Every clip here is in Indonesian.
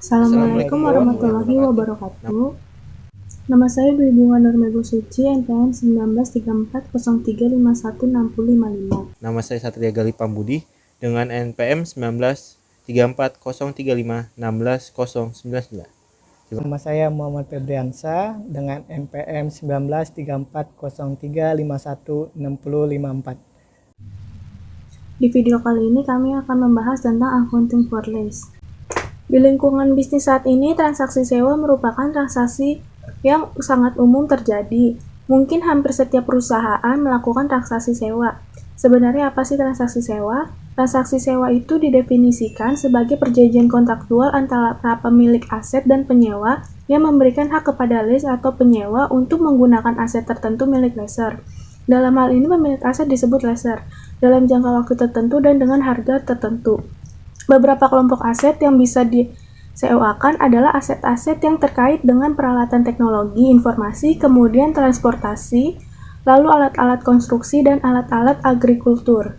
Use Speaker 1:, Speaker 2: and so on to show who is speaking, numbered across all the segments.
Speaker 1: Assalamualaikum warahmatullahi wabarakatuh. Nama saya Dwi Bunga Nurmego Suci, NPM 193403516055.
Speaker 2: Nama saya Satria Gali Pambudi dengan NPM 193403516099.
Speaker 3: Nama saya Muhammad Febriansa dengan NPM 193403516054.
Speaker 1: Di video kali ini kami akan membahas tentang accounting for lease. Di lingkungan bisnis saat ini, transaksi sewa merupakan transaksi yang sangat umum terjadi. Mungkin hampir setiap perusahaan melakukan transaksi sewa. Sebenarnya apa sih transaksi sewa? Transaksi sewa itu didefinisikan sebagai perjanjian kontraktual antara pemilik aset dan penyewa yang memberikan hak kepada lease atau penyewa untuk menggunakan aset tertentu milik lesser. Dalam hal ini pemilik aset disebut lesser dalam jangka waktu tertentu dan dengan harga tertentu. Beberapa kelompok aset yang bisa disewakan adalah aset-aset yang terkait dengan peralatan teknologi informasi, kemudian transportasi, lalu alat-alat konstruksi dan alat-alat agrikultur.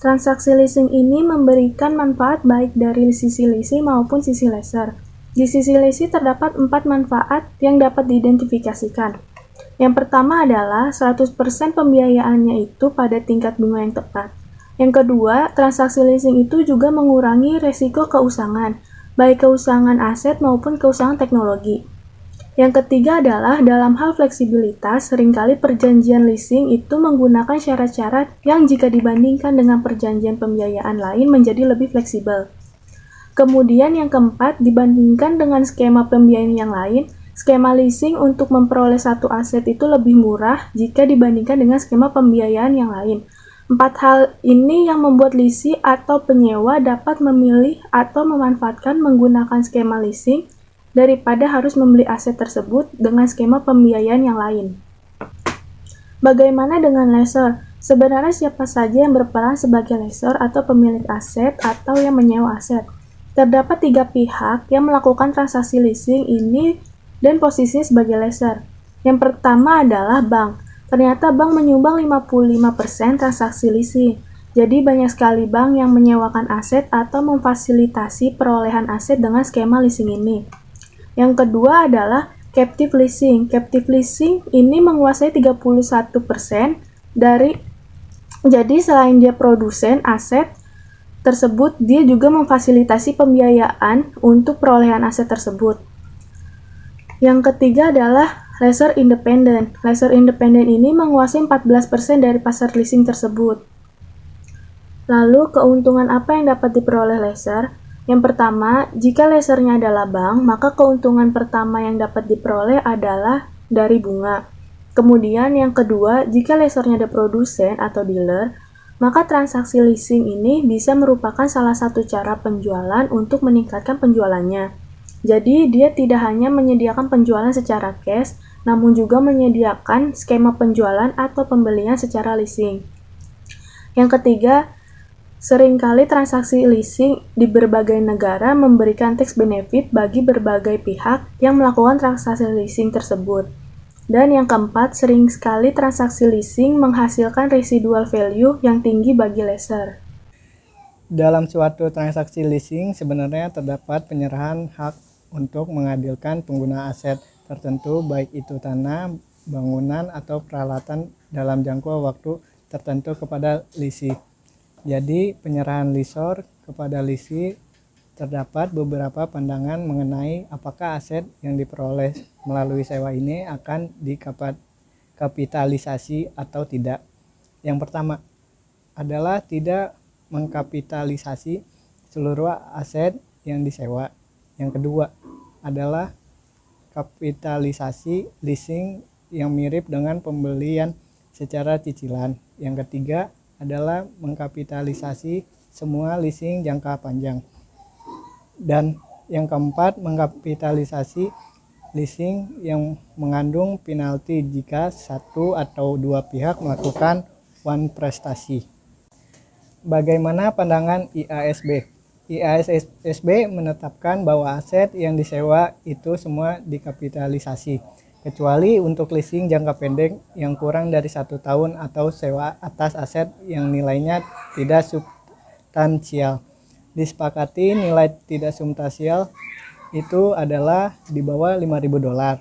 Speaker 1: Transaksi leasing ini memberikan manfaat baik dari sisi leasing maupun sisi lesser. Di sisi leasing terdapat 4 manfaat yang dapat diidentifikasikan. Yang pertama adalah 100% pembiayaannya itu pada tingkat bunga yang tepat. Yang kedua, transaksi leasing itu juga mengurangi resiko keusangan, baik keusangan aset maupun keusangan teknologi. Yang ketiga adalah dalam hal fleksibilitas, seringkali perjanjian leasing itu menggunakan syarat-syarat yang jika dibandingkan dengan perjanjian pembiayaan lain menjadi lebih fleksibel. Kemudian yang keempat, dibandingkan dengan skema pembiayaan yang lain, skema leasing untuk memperoleh satu aset itu lebih murah jika dibandingkan dengan skema pembiayaan yang lain. 4 hal ini yang membuat lisi atau penyewa dapat memilih atau memanfaatkan menggunakan skema leasing daripada harus membeli aset tersebut dengan skema pembiayaan yang lain. Bagaimana dengan lessor? Sebenarnya siapa saja yang berperan sebagai lessor atau pemilik aset atau yang menyewa aset? Terdapat 3 pihak yang melakukan transaksi leasing ini dan posisinya sebagai lessor. Yang pertama adalah bank. Ternyata bank menyumbang 55% transaksi leasing. Jadi banyak sekali bank yang menyewakan aset atau memfasilitasi perolehan aset dengan skema leasing ini. Yang kedua adalah captive leasing. Captive leasing ini menguasai 31% dari, jadi selain dia produsen aset tersebut, dia juga memfasilitasi pembiayaan untuk perolehan aset tersebut. Yang ketiga adalah lessor independent. Lessor independent ini menguasai 14% dari pasar leasing tersebut. Lalu, keuntungan apa yang dapat diperoleh lessor? Yang pertama, jika lessornya adalah bank, maka keuntungan pertama yang dapat diperoleh adalah dari bunga. Kemudian yang kedua, jika lessornya ada produsen atau dealer, maka transaksi leasing ini bisa merupakan salah satu cara penjualan untuk meningkatkan penjualannya. Jadi, dia tidak hanya menyediakan penjualan secara cash, namun juga menyediakan skema penjualan atau pembelian secara leasing. Yang ketiga, seringkali transaksi leasing di berbagai negara memberikan tax benefit bagi berbagai pihak yang melakukan transaksi leasing tersebut. Dan yang keempat, sering sekali transaksi leasing menghasilkan residual value yang tinggi bagi lessor.
Speaker 3: Dalam suatu transaksi leasing sebenarnya terdapat penyerahan hak untuk mengadilkan pengguna aset tertentu, baik itu tanah, bangunan, atau peralatan dalam jangka waktu tertentu kepada lisi. Jadi penyerahan lessor kepada lisi terdapat beberapa pandangan mengenai apakah aset yang diperoleh melalui sewa ini akan dikapitalisasi atau tidak. Yang pertama adalah tidak mengkapitalisasi seluruh aset yang disewa. Yang kedua adalah kapitalisasi leasing yang mirip dengan pembelian secara cicilan. Yang ketiga adalah mengkapitalisasi semua leasing jangka panjang. Dan yang keempat, mengkapitalisasi leasing yang mengandung penalti jika satu atau dua pihak melakukan one prestasi. Bagaimana pandangan IASB? IASB menetapkan bahwa aset yang disewa itu semua dikapitalisasi, kecuali untuk leasing jangka pendek yang kurang dari 1 tahun atau sewa atas aset yang nilainya tidak substansial. disepakati nilai tidak substansial itu adalah di bawah $5.000.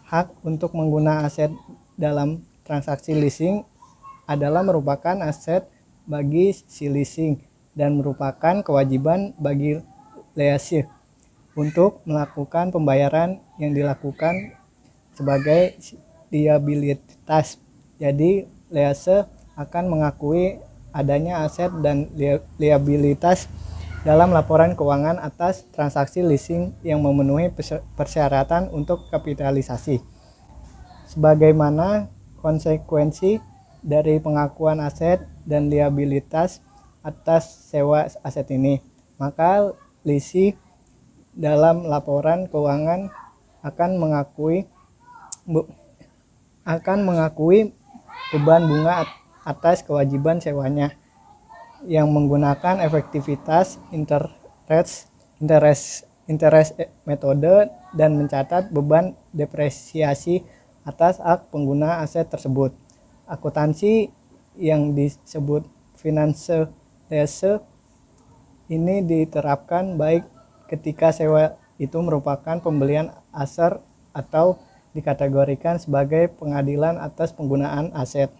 Speaker 3: Hak untuk menggunakan aset dalam transaksi leasing adalah merupakan aset bagi si leasing dan merupakan kewajiban bagi lessee untuk melakukan pembayaran yang dilakukan sebagai liabilitas. Jadi lessee akan mengakui adanya aset dan liabilitas dalam laporan keuangan atas transaksi leasing yang memenuhi persyaratan untuk kapitalisasi. Sebagaimana konsekuensi dari pengakuan aset dan liabilitas atas sewa aset ini, maka lessee dalam laporan keuangan akan mengakui beban bunga atas kewajiban sewanya yang menggunakan efektivitas interest metode dan mencatat beban depresiasi atas hak pengguna aset tersebut. Akuntansi yang disebut finance lease ini diterapkan baik ketika sewa itu merupakan pembelian aser atau dikategorikan sebagai pengadilan atas penggunaan aset.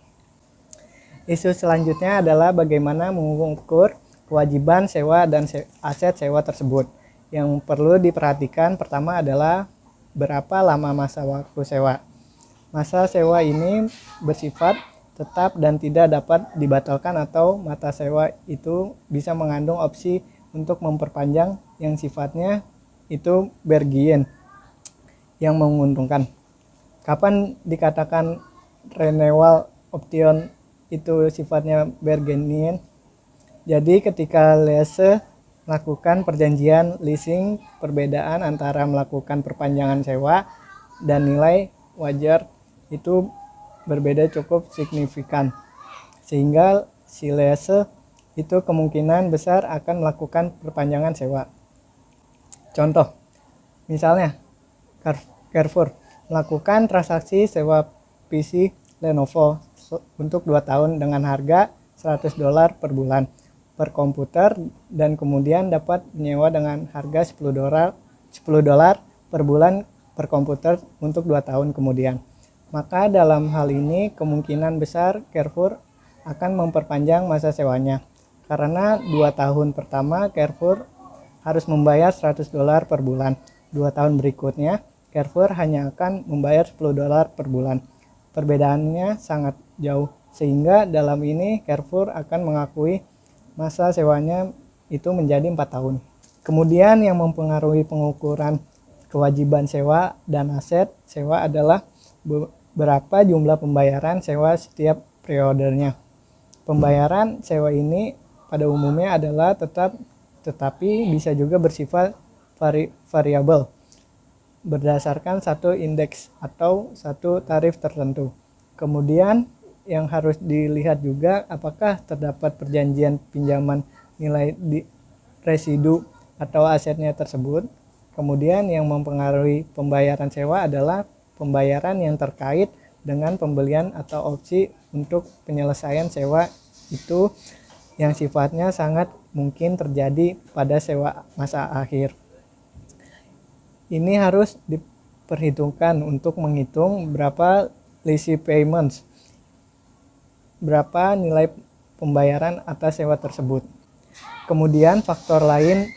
Speaker 3: Isu selanjutnya adalah bagaimana mengukur kewajiban sewa dan aset sewa tersebut. Yang perlu diperhatikan pertama adalah berapa lama masa waktu sewa. Masa sewa ini bersifat tetap dan tidak dapat dibatalkan, atau masa sewa itu bisa mengandung opsi untuk memperpanjang yang sifatnya itu bergien yang menguntungkan. Kapan dikatakan renewal option itu sifatnya bergenien? Jadi ketika lessee melakukan perjanjian leasing, perbedaan antara melakukan perpanjangan sewa dan nilai wajar itu berbeda cukup signifikan, sehingga si lessee itu kemungkinan besar akan melakukan perpanjangan sewa. Contoh, misalnya Carrefour melakukan transaksi sewa PC Lenovo untuk 2 tahun dengan harga $100 per bulan per komputer, dan kemudian dapat menyewa dengan harga $10 per bulan per komputer untuk 2 tahun kemudian. Maka dalam hal ini kemungkinan besar Carrefour akan memperpanjang masa sewanya, karena 2 tahun pertama Carrefour harus membayar $100 per bulan. 2 tahun berikutnya Carrefour hanya akan membayar $10 per bulan. Perbedaannya sangat jauh, sehingga dalam ini Carrefour akan mengakui masa sewanya itu menjadi 4 tahun. Kemudian yang mempengaruhi pengukuran kewajiban sewa dan aset sewa adalah berapa jumlah pembayaran sewa setiap periodenya. Pembayaran sewa ini pada umumnya adalah tetap, tetapi bisa juga bersifat variabel berdasarkan satu indeks atau satu tarif tertentu. Kemudian yang harus dilihat juga apakah terdapat perjanjian pinjaman nilai residu atau asetnya tersebut. Kemudian yang mempengaruhi pembayaran sewa adalah pembayaran yang terkait dengan pembelian atau opsi untuk penyelesaian sewa itu yang sifatnya sangat mungkin terjadi pada sewa masa akhir. Ini harus diperhitungkan untuk menghitung berapa lease payments, berapa nilai pembayaran atas sewa tersebut. Kemudian faktor lain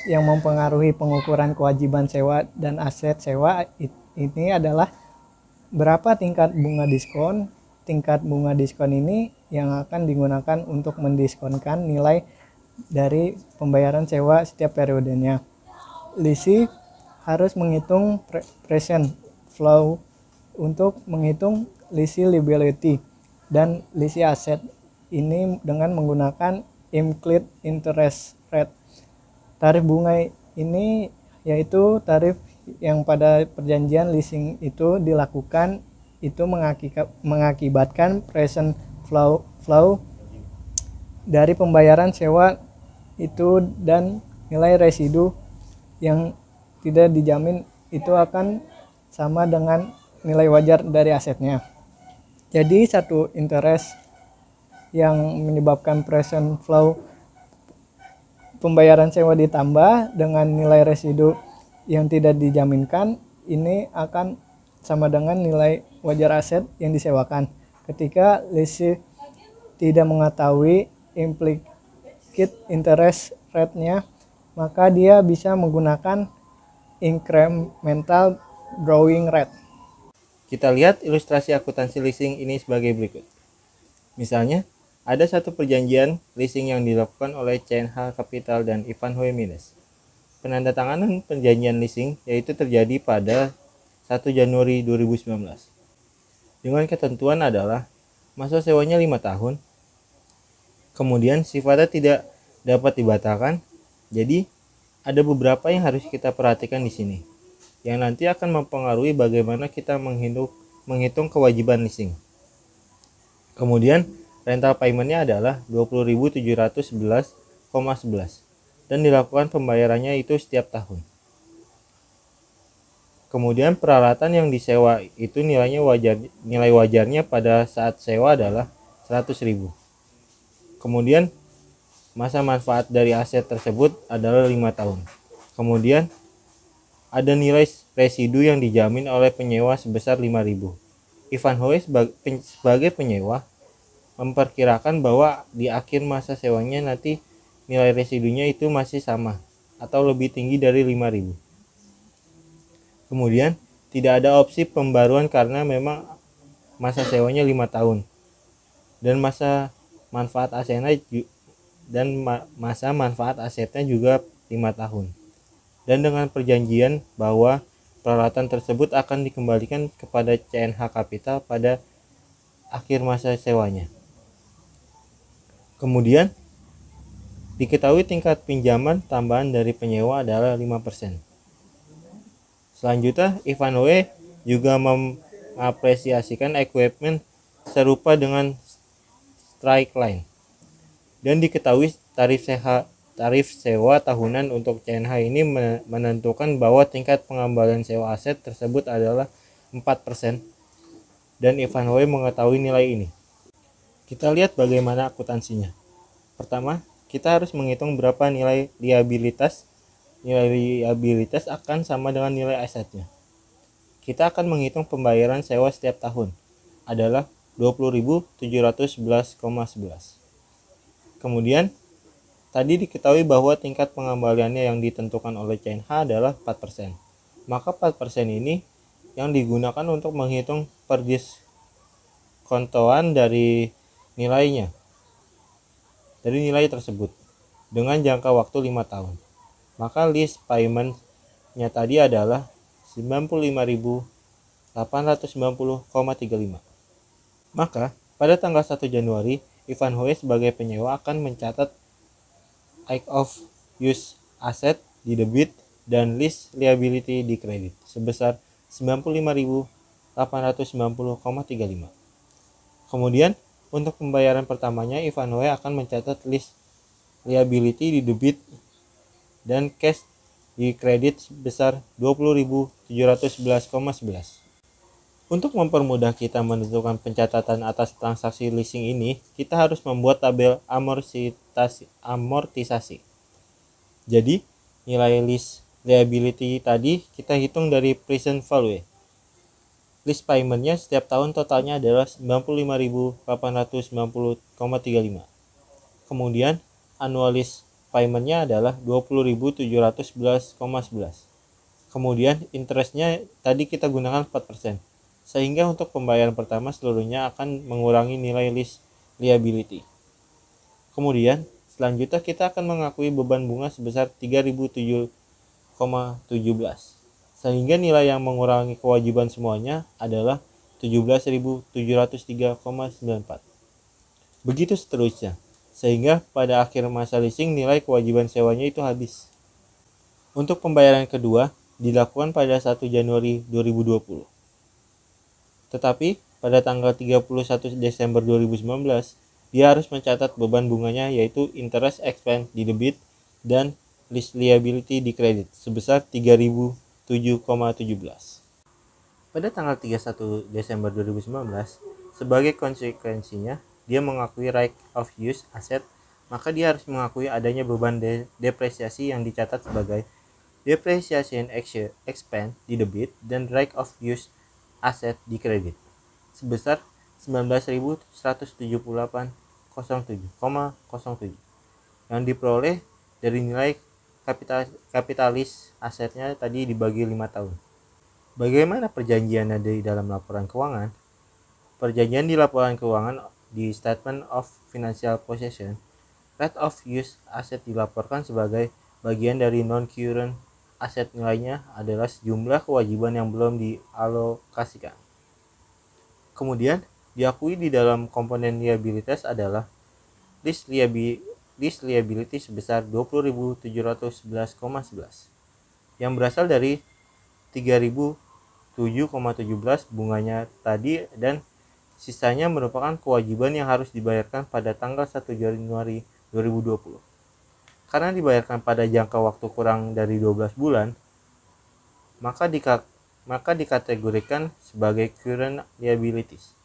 Speaker 3: yang mempengaruhi pengukuran kewajiban sewa dan aset sewa ini adalah berapa tingkat bunga diskon. Tingkat bunga diskon ini yang akan digunakan untuk mendiskonkan nilai dari pembayaran sewa setiap periodenya. Lessee harus menghitung present flow untuk menghitung lease liability dan lease asset ini dengan menggunakan implied interest rate. Tarif bunga ini yaitu tarif yang pada perjanjian leasing itu dilakukan, itu mengakibatkan present flow dari pembayaran sewa itu, dan nilai residu yang tidak dijamin itu akan sama dengan nilai wajar dari asetnya. Jadi satu interest yang menyebabkan present flow pembayaran sewa ditambah dengan nilai residu yang tidak dijaminkan, ini akan sama dengan nilai wajar aset yang disewakan. Ketika lessee tidak mengetahui implicit interest rate-nya, maka dia bisa menggunakan incremental drawing rate.
Speaker 2: Kita lihat ilustrasi akuntansi leasing ini sebagai berikut. Misalnya, ada satu perjanjian leasing yang dilakukan oleh CNH Capital dan Ivan Hoemines. Penandatanganan perjanjian leasing yaitu terjadi pada 1 Januari 2019. Dengan ketentuan adalah masa sewanya 5 tahun. Kemudian sifatnya tidak dapat dibatalkan. Jadi, ada beberapa yang harus kita perhatikan di sini, yang nanti akan mempengaruhi bagaimana kita menghitung kewajiban leasing. Kemudian, rental payment-nya adalah 20.711,11 dan dilakukan pembayarannya itu setiap tahun. Kemudian, peralatan yang disewa itu nilai wajarnya pada saat sewa adalah 100.000. Kemudian, masa manfaat dari aset tersebut adalah 5 tahun. Kemudian, ada nilai residu yang dijamin oleh penyewa sebesar 5.000. Ivan Hoey sebagai penyewa memperkirakan bahwa di akhir masa sewanya nanti nilai residunya itu masih sama atau lebih tinggi dari 5.000. Kemudian, tidak ada opsi pembaruan karena memang masa sewanya 5 tahun. Dan masa manfaat asetnya juga 5 tahun. Dan dengan perjanjian bahwa peralatan tersebut akan dikembalikan kepada CNH Capital pada akhir masa sewanya. Kemudian, diketahui tingkat pinjaman tambahan dari penyewa adalah 5%. Selanjutnya, Ivan Hoey juga mengapresiasikan equipment serupa dengan strike line. Dan diketahui tarif sewa tahunan untuk CNH ini menentukan bahwa tingkat pengembalian sewa aset tersebut adalah 4%. Dan Ivan Hoey mengetahui nilai ini. Kita lihat bagaimana akuntansinya. Pertama, kita harus menghitung berapa nilai liabilitas. Nilai liabilitas akan sama dengan nilai asetnya. Kita akan menghitung pembayaran sewa setiap tahun adalah 20.711,11. Kemudian, tadi diketahui bahwa tingkat pengembaliannya yang ditentukan oleh CNH adalah 4%. Maka 4% ini yang digunakan untuk menghitung perdiskontoan dari nilai tersebut dengan jangka waktu 5 tahun. Maka lease payment-nya tadi adalah 95.890,35. Maka, pada tanggal 1 Januari, Ivan Hoey sebagai penyewa akan mencatat right of use asset di debit dan lease liability di kredit sebesar 95.890,35. Kemudian, untuk pembayaran pertamanya, Ivan Hoey akan mencatat lease liability di debit dan cash di kredit sebesar 20.711,11. Untuk mempermudah kita menentukan pencatatan atas transaksi leasing ini, kita harus membuat tabel amortisasi. Jadi, nilai lease liability tadi kita hitung dari present value. Lease payment-nya setiap tahun totalnya adalah 95.890,35. Kemudian, annual lease payment-nya adalah 20.711,11. Kemudian, interest-nya tadi kita gunakan 4%. Sehingga untuk pembayaran pertama seluruhnya akan mengurangi nilai lease liability. Kemudian, selanjutnya kita akan mengakui beban bunga sebesar 3.007,17. Sehingga nilai yang mengurangi kewajiban semuanya adalah 17.703,94. Begitu seterusnya. Sehingga pada akhir masa leasing nilai kewajiban sewanya itu habis. Untuk pembayaran kedua dilakukan pada 1 Januari 2020. Tetapi pada tanggal 31 Desember 2019, dia harus mencatat beban bunganya yaitu interest expense di debit dan lease liability di kredit sebesar 3.007,17. Pada tanggal 31 Desember 2019, sebagai konsekuensinya, dia mengakui right of use asset maka dia harus mengakui adanya beban depresiasi yang dicatat sebagai depreciation expense di debit dan right of use asset di kredit sebesar 19.178,07 yang diperoleh dari nilai kapitalis asetnya tadi dibagi 5 tahun. Bagaimana perjanjiannya di dalam laporan keuangan? Perjanjian di laporan keuangan di Statement of Financial Possession, rate of use aset dilaporkan sebagai bagian dari non-current aset, nilainya adalah sejumlah kewajiban yang belum dialokasikan. Kemudian diakui di dalam komponen liabilities adalah lease liability sebesar 20.711,11 yang berasal dari 3.007,17 bunganya tadi, dan sisanya merupakan kewajiban yang harus dibayarkan pada tanggal 1 Januari 2020. Karena dibayarkan pada jangka waktu kurang dari 12 bulan, maka dikategorikan sebagai current liabilities.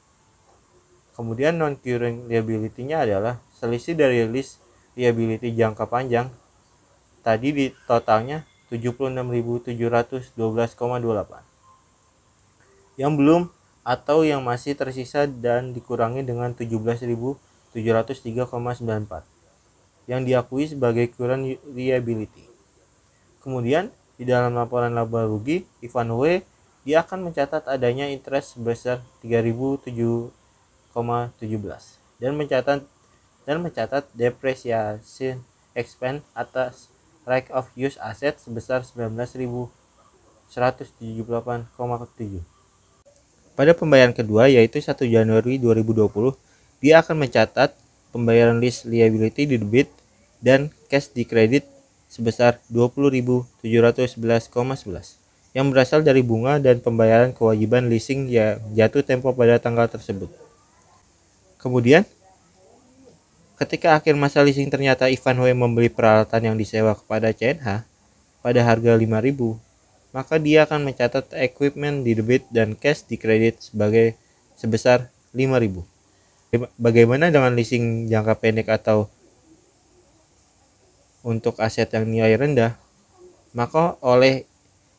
Speaker 2: Kemudian non-current liability-nya adalah selisih dari lease liability jangka panjang. Tadi di totalnya 76.712,28. Yang belum atau yang masih tersisa dan dikurangi dengan 17.703,94 yang diakui sebagai current liability. Kemudian di dalam laporan laba rugi, Ivanhoe dia akan mencatat adanya interest sebesar 3.007,17 dan mencatat depreciation expense atas right of use asset sebesar 19.178,7. Pada pembayaran kedua yaitu 1 Januari 2020, dia akan mencatat pembayaran lease liability di debit dan cash di kredit sebesar 20.711,11 yang berasal dari bunga dan pembayaran kewajiban leasing yang jatuh tempo pada tanggal tersebut. Kemudian, ketika akhir masa leasing ternyata Ivanhoe membeli peralatan yang disewa kepada CNH pada harga 5.000, maka dia akan mencatat equipment di debit dan cash di kredit sebesar 5.000. Bagaimana dengan leasing jangka pendek atau untuk aset yang nilai rendah? Maka oleh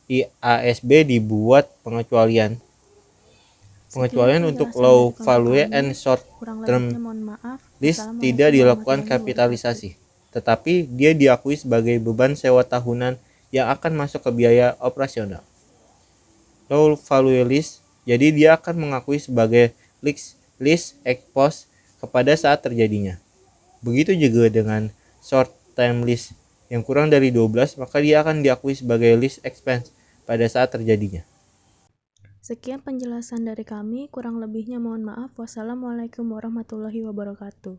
Speaker 2: IASB dibuat pengecualian untuk low value and short term lease tidak dilakukan kapitalisasi, tetapi dia diakui sebagai beban sewa tahunan yang akan masuk ke biaya operasional. Low value lease, jadi dia akan mengakui sebagai lease ex post kepada saat terjadinya. Begitu juga dengan short term lease yang kurang dari 12, maka dia akan diakui sebagai lease expense pada saat terjadinya.
Speaker 1: Sekian penjelasan dari kami, kurang lebihnya mohon maaf. Wassalamualaikum warahmatullahi wabarakatuh.